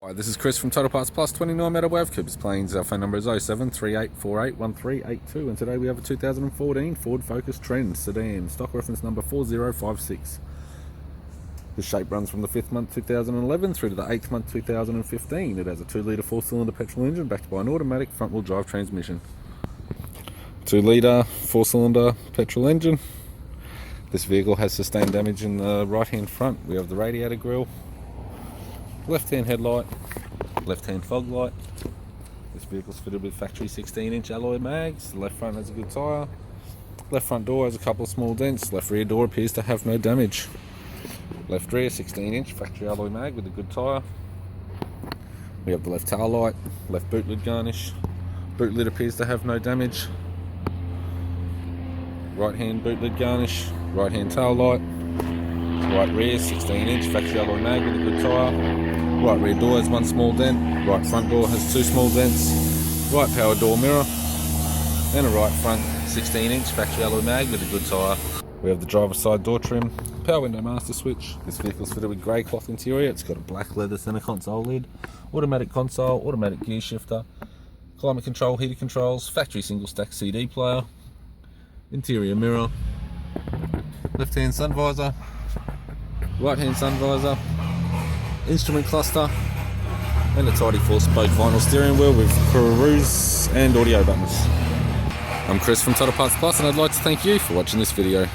Hi, this is Chris from Total Parts Plus 29 Meadow Ave, Coopers Plains. Our phone number is 0738481382, and today we have a 2014 Ford Focus Trend Sedan, stock reference number 4056. The shape runs from the 5th month 2011 through to the 8th month 2015. It has a 2-litre 4-cylinder petrol engine backed by an automatic front-wheel drive transmission. 2-litre 4-cylinder petrol engine. This vehicle has sustained damage in the right-hand front. We have the radiator grille, left-hand headlight, left-hand fog light. This vehicle's fitted with factory 16-inch alloy mags. The left front has a good tyre. Left front door has a couple of small dents. Left rear door appears to have no damage. Left rear 16-inch factory alloy mag with a good tyre. We have the left tail light, left boot lid garnish. Boot lid appears to have no damage. Right-hand boot lid garnish, right-hand tail light. Right rear 16-inch factory alloy mag with a good tyre. Right rear door has one small dent. Right front door has two small dents. Right power door mirror. And a right front 16-inch factory alloy mag with a good tyre. We have the driver's side door trim, power window master switch. This vehicle's fitted with grey cloth interior. It's got a black leather centre console lid, automatic console, automatic gear shifter, climate control, heater controls, factory single stack CD player, interior mirror, left hand sun visor, right hand sun visor, instrument cluster, and a tidy 4-spoke vinyl steering wheel with cruise and audio buttons. I'm Chris from Total Parts Plus, and I'd like to thank you for watching this video.